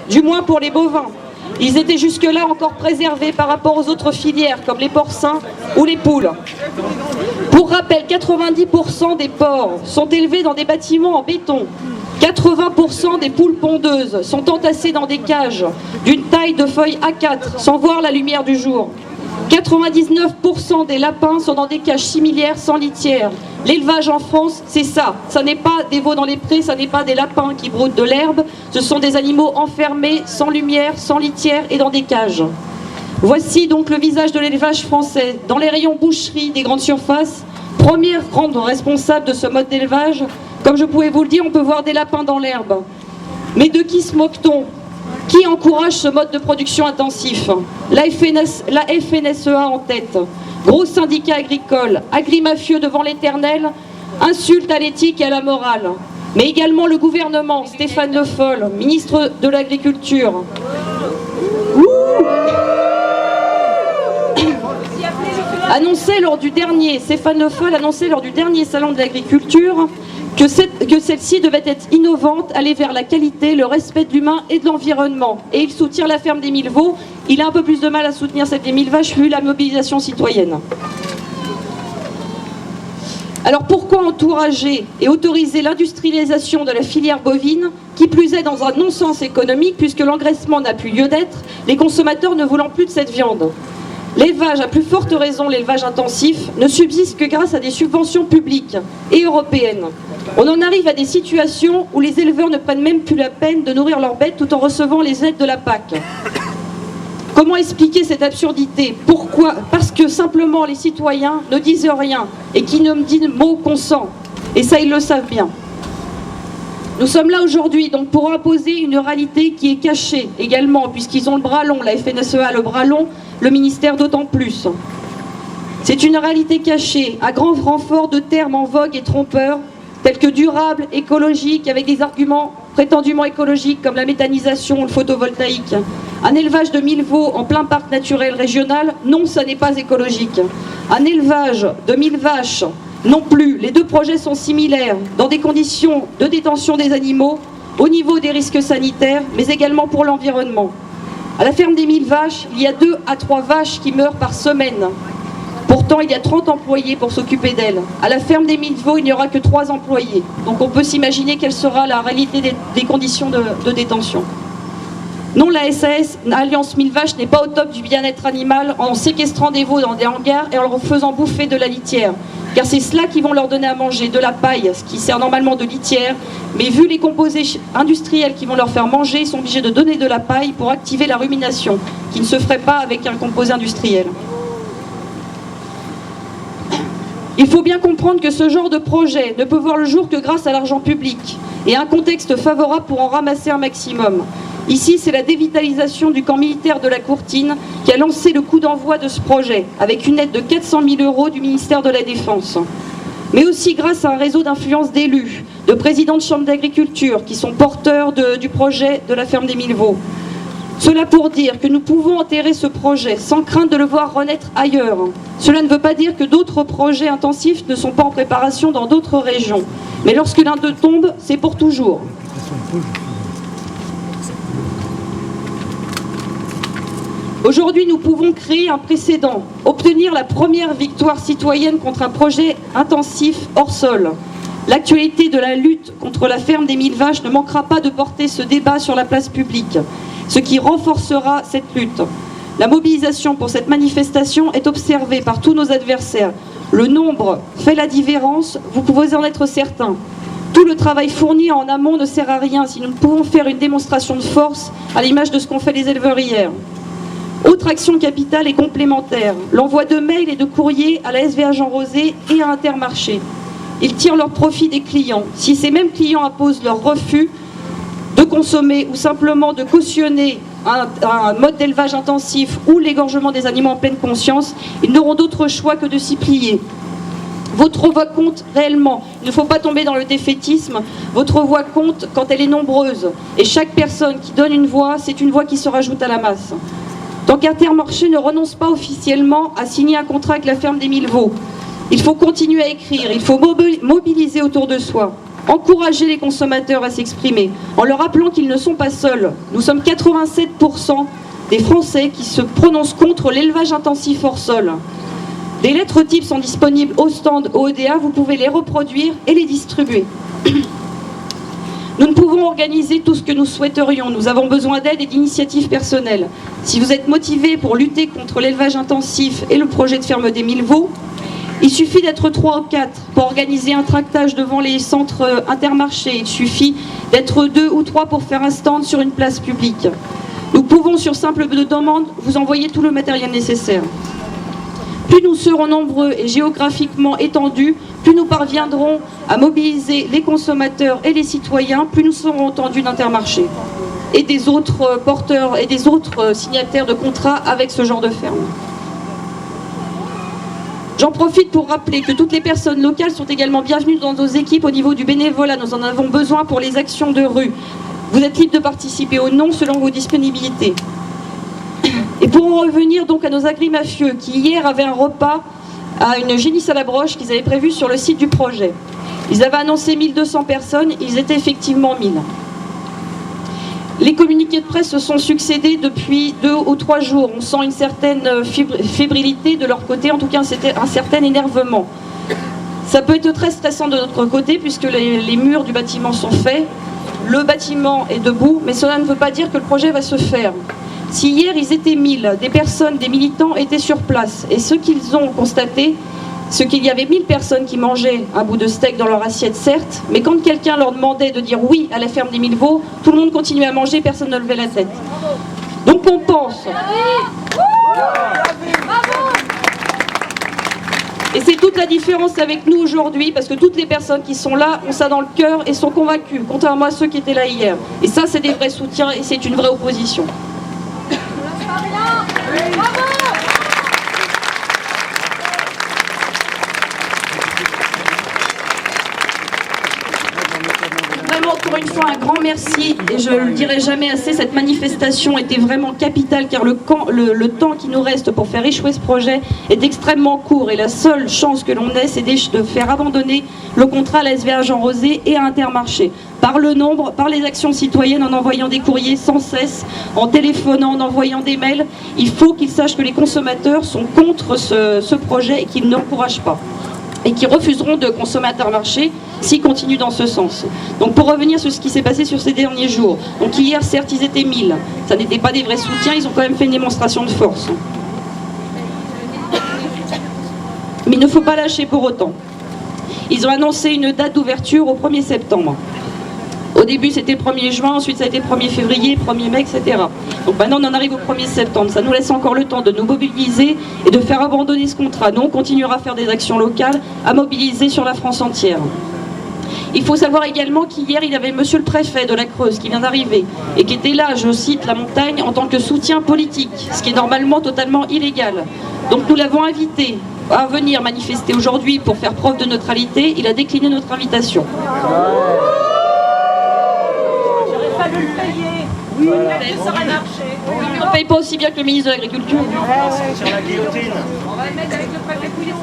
du moins pour les bovins. Ils étaient jusque-là encore préservés par rapport aux autres filières, comme les porcins ou les poules. Pour rappel, 90% des porcs sont élevés dans des bâtiments en béton. 80% des poules pondeuses sont entassées dans des cages d'une taille de feuille A4, sans voir la lumière du jour. 99% des lapins sont dans des cages similaires sans litière. L'élevage en France, c'est ça. Ça n'est pas des veaux dans les prés, ça n'est pas des lapins qui broutent de l'herbe. Ce sont des animaux enfermés, sans lumière, sans litière et dans des cages. Voici donc le visage de l'élevage français. Dans les rayons boucherie des grandes surfaces, première grande responsable de ce mode d'élevage, comme je pouvais vous le dire, on peut voir des lapins dans l'herbe. Mais de qui se moque-t-on ? Qui encourage ce mode de production intensif ? La FNSEA en tête. Gros syndicats agricoles, agri-mafieux devant l'éternel, insulte à l'éthique et à la morale. Mais également le gouvernement, Stéphane Le Foll, ministre de l'Agriculture. Stéphane Le Foll annonçait lors du dernier salon de l'agriculture que celle-ci devait être innovante, aller vers la qualité, le respect de l'humain et de l'environnement. Et il soutient la ferme des 1000 veaux. Il a un peu plus de mal à soutenir celle des 1000 vaches vu la mobilisation citoyenne. Alors pourquoi encourager et autoriser l'industrialisation de la filière bovine, qui plus est dans un non-sens économique, puisque l'engraissement n'a plus lieu d'être, les consommateurs ne voulant plus de cette viande ? L'élevage, à plus forte raison l'élevage intensif, ne subsiste que grâce à des subventions publiques et européennes. On en arrive à des situations où les éleveurs ne prennent même plus la peine de nourrir leurs bêtes tout en recevant les aides de la PAC. Comment expliquer cette absurdité ? Pourquoi ? Parce que simplement les citoyens ne disent rien et qui ne me disent mot consent. Et ça, ils le savent bien. Nous sommes là aujourd'hui donc pour imposer une réalité qui est cachée également, puisqu'ils ont le bras long, la FNSEA a le bras long, le ministère d'autant plus. C'est une réalité cachée, à grand renfort de termes en vogue et trompeurs, tels que durable, écologique, avec des arguments prétendument écologiques comme la méthanisation ou le photovoltaïque. Un élevage de 1000 veaux en plein parc naturel régional, non, ça n'est pas écologique. Un élevage de 1000 vaches, non plus. Les deux projets sont similaires, dans des conditions de détention des animaux, au niveau des risques sanitaires, mais également pour l'environnement. À la ferme des 1000 vaches, il y a 2 à 3 vaches qui meurent par semaine. Pourtant, il y a 30 employés pour s'occuper d'elles. À la ferme des 1000 veaux, il n'y aura que 3 employés. Donc on peut s'imaginer quelle sera la réalité des conditions de détention. Non, la SAS, Alliance 1000 vaches, n'est pas au top du bien-être animal en séquestrant des veaux dans des hangars et en leur faisant bouffer de la litière. Car c'est cela qui vont leur donner à manger, de la paille, ce qui sert normalement de litière. Mais vu les composés industriels qui vont leur faire manger, ils sont obligés de donner de la paille pour activer la rumination, qui ne se ferait pas avec un composé industriel. Il faut bien comprendre que ce genre de projet ne peut voir le jour que grâce à l'argent public et à un contexte favorable pour en ramasser un maximum. Ici, c'est la dévitalisation du camp militaire de la Courtine qui a lancé le coup d'envoi de ce projet, avec une aide de 400 000 € du ministère de la Défense. Mais aussi grâce à un réseau d'influence d'élus, de présidents de chambres d'agriculture qui sont porteurs du projet de la ferme des 1000 veaux. Cela pour dire que nous pouvons enterrer ce projet sans crainte de le voir renaître ailleurs. Cela ne veut pas dire que d'autres projets intensifs ne sont pas en préparation dans d'autres régions. Mais lorsque l'un d'eux tombe, c'est pour toujours. Aujourd'hui, nous pouvons créer un précédent, obtenir la première victoire citoyenne contre un projet intensif hors sol. L'actualité de la lutte contre la ferme des 1000 vaches ne manquera pas de porter ce débat sur la place publique, ce qui renforcera cette lutte. La mobilisation pour cette manifestation est observée par tous nos adversaires. Le nombre fait la différence, vous pouvez en être certain. Tout le travail fourni en amont ne sert à rien si nous ne pouvons faire une démonstration de force à l'image de ce qu'ont fait les éleveurs hier. Autre action capitale et complémentaire, l'envoi de mails et de courriers à la SVA Jean Rosé et à Intermarché. Ils tirent leur profit des clients. Si ces mêmes clients imposent leur refus de consommer ou simplement de cautionner un mode d'élevage intensif ou l'égorgement des animaux en pleine conscience, ils n'auront d'autre choix que de s'y plier. Votre voix compte réellement. Il ne faut pas tomber dans le défaitisme. Votre voix compte quand elle est nombreuse. Et chaque personne qui donne une voix, c'est une voix qui se rajoute à la masse. Tant qu'Intermarché ne renonce pas officiellement à signer un contrat avec la ferme des 1000 veaux, il faut continuer à écrire, il faut mobiliser autour de soi. Encourager les consommateurs à s'exprimer, en leur rappelant qu'ils ne sont pas seuls. Nous sommes 87% des Français qui se prononcent contre l'élevage intensif hors sol. Des lettres types sont disponibles au stand OEDA, vous pouvez les reproduire et les distribuer. Nous ne pouvons organiser tout ce que nous souhaiterions. Nous avons besoin d'aide et d'initiatives personnelles. Si vous êtes motivé pour lutter contre l'élevage intensif et le projet de ferme des 1000 veaux, il suffit d'être 3 ou 4 pour organiser un tractage devant les centres Intermarché. Il suffit d'être 2 ou 3 pour faire un stand sur une place publique. Nous pouvons, sur simple demande, vous envoyer tout le matériel nécessaire. Plus nous serons nombreux et géographiquement étendus, plus nous parviendrons à mobiliser les consommateurs et les citoyens, plus nous serons entendus d'Intermarché et des autres porteurs et des autres signataires de contrats avec ce genre de ferme. J'en profite pour rappeler que toutes les personnes locales sont également bienvenues dans nos équipes au niveau du bénévolat. Nous en avons besoin pour les actions de rue. Vous êtes libre de participer ou non selon vos disponibilités. Et pour en revenir donc à nos agrimafieux qui hier avaient un repas à une génisse à la broche qu'ils avaient prévu sur le site du projet. Ils avaient annoncé 1200 personnes, ils étaient effectivement 1000. Les communiqués de presse se sont succédés depuis 2 ou 3 jours. On sent une certaine fébrilité de leur côté, en tout cas c'était un certain énervement. Ça peut être très stressant de notre côté puisque les murs du bâtiment sont faits, le bâtiment est debout, mais cela ne veut pas dire que le projet va se faire. Si hier ils étaient 1000, des personnes, des militants étaient sur place, et ce qu'ils ont constaté, c'est qu'il y avait 1000 personnes qui mangeaient un bout de steak dans leur assiette, certes, mais quand quelqu'un leur demandait de dire oui à la ferme des 1000 veaux, tout le monde continuait à manger, personne ne levait la tête. Donc on pense. Et c'est toute la différence avec nous aujourd'hui, parce que toutes les personnes qui sont là ont ça dans le cœur et sont convaincues, contrairement à ceux qui étaient là hier. Et ça, c'est des vrais soutiens et c'est une vraie opposition. Vraiment, encore une fois, un grand merci, et je ne le dirai jamais assez, cette manifestation était vraiment capitale, car le temps qui nous reste pour faire échouer ce projet est extrêmement court, et la seule chance que l'on ait, c'est de faire abandonner le contrat à la SVA Jean Rosé et à Intermarché. Par le nombre, par les actions citoyennes, en envoyant des courriers sans cesse, en téléphonant, en envoyant des mails. Il faut qu'ils sachent que les consommateurs sont contre ce projet et qu'ils n'encouragent pas. Et qui refuseront de consommer Intermarché s'ils continuent dans ce sens. Donc pour revenir sur ce qui s'est passé sur ces derniers jours. Donc hier, certes, ils étaient 1000. Ça n'était pas des vrais soutiens, ils ont quand même fait une démonstration de force. Mais il ne faut pas lâcher pour autant. Ils ont annoncé une date d'ouverture au 1er septembre. Au début, c'était le 1er juin, ensuite ça a été le 1er février, 1er mai, etc. Donc maintenant, on en arrive au 1er septembre. Ça nous laisse encore le temps de nous mobiliser et de faire abandonner ce contrat. Nous, on continuera à faire des actions locales, à mobiliser sur la France entière. Il faut savoir également qu'hier, il y avait monsieur le préfet de la Creuse qui vient d'arriver et qui était là, je cite, la montagne, en tant que soutien politique, ce qui est normalement totalement illégal. Donc nous l'avons invité à venir manifester aujourd'hui pour faire preuve de neutralité. Il a décliné notre invitation. Le payer. Oui, ça aurait marché. On ne paye pas aussi bien que le ministre de l'Agriculture. Sur la guillotine. On va le mettre avec le préfet Couillon.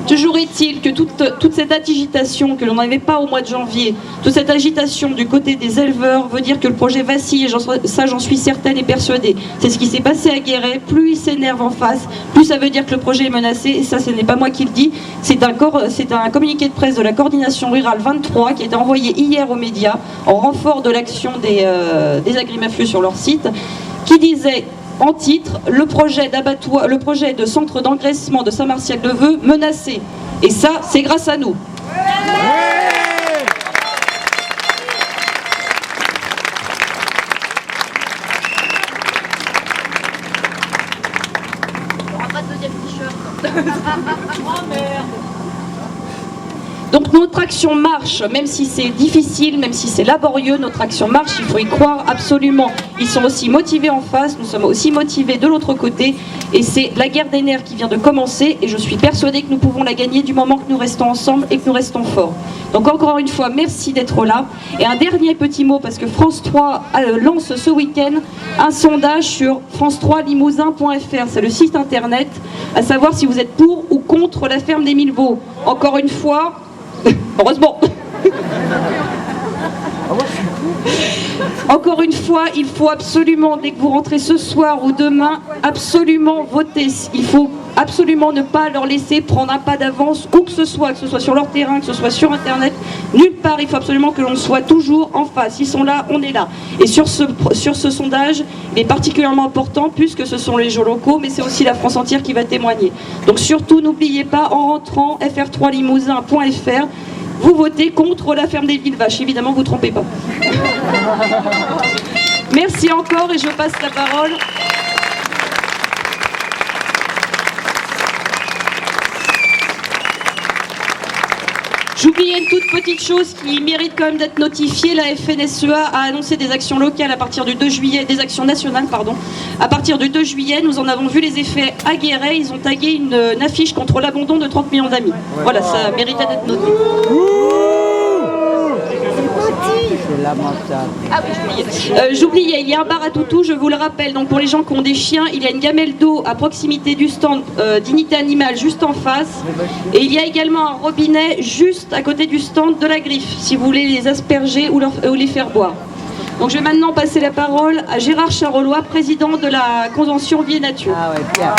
Toujours est-il que toute cette agitation que l'on n'avait pas au mois de janvier, toute cette agitation du côté des éleveurs veut dire que le projet vacille, et ça j'en suis certaine et persuadée. C'est ce qui s'est passé à Guéret, plus il s'énerve en face, plus ça veut dire que le projet est menacé, et ça ce n'est pas moi qui le dis, c'est un communiqué de presse de la coordination rurale 23 qui a été envoyé hier aux médias en renfort de l'action des agrimafieux sur leur site, qui disait en titre, le projet de centre d'engraissement de Saint-Martial-de-Veux menacé. Et ça, c'est grâce à nous. Donc notre action marche, même si c'est difficile, même si c'est laborieux, notre action marche, il faut y croire absolument. Ils sont aussi motivés en face, nous sommes aussi motivés de l'autre côté, et c'est la guerre des nerfs qui vient de commencer, et je suis persuadée que nous pouvons la gagner du moment que nous restons ensemble et que nous restons forts. Donc encore une fois, merci d'être là. Et un dernier petit mot, parce que France 3 lance ce week-end un sondage sur france3limousin.fr, c'est le site internet, à savoir si vous êtes pour ou contre la ferme des 1000 veaux. Encore une fois, heureusement, Encore une fois, il faut absolument, dès que vous rentrez ce soir ou demain, absolument voter. Il faut absolument ne pas leur laisser prendre un pas d'avance, où que ce soit sur leur terrain, que ce soit sur Internet, nulle part. Il faut absolument que l'on soit toujours en face. Ils sont là, on est là. Et sur ce sondage, il est particulièrement important, puisque ce sont les gens locaux, mais c'est aussi la France entière qui va témoigner. Donc surtout, n'oubliez pas, en rentrant, fr3limousin.fr, vous votez contre la ferme des Villes-Vaches. Évidemment, vous ne trompez pas. Merci encore et je passe la parole. J'oubliais une toute petite chose qui mérite quand même d'être notifiée. La FNSEA a annoncé des actions locales à partir du 2 juillet, des actions nationales, pardon. À partir du 2 juillet, nous en avons vu les effets à Guéret. Ils ont tagué une affiche contre l'abandon de 30 millions d'amis. Voilà, ça méritait d'être noté. C'est lamentable. Ah oui, j'oubliais, il y a un bar à toutou, je vous le rappelle. Donc pour les gens qui ont des chiens, il y a une gamelle d'eau à proximité du stand Dignité Animale juste en face. Et il y a également un robinet juste à côté du stand de la Griffe, si vous voulez les asperger ou les faire boire. Donc je vais maintenant passer la parole à Gérard Charolois, président de la convention Vie et Nature. Ah ouais, Pierre.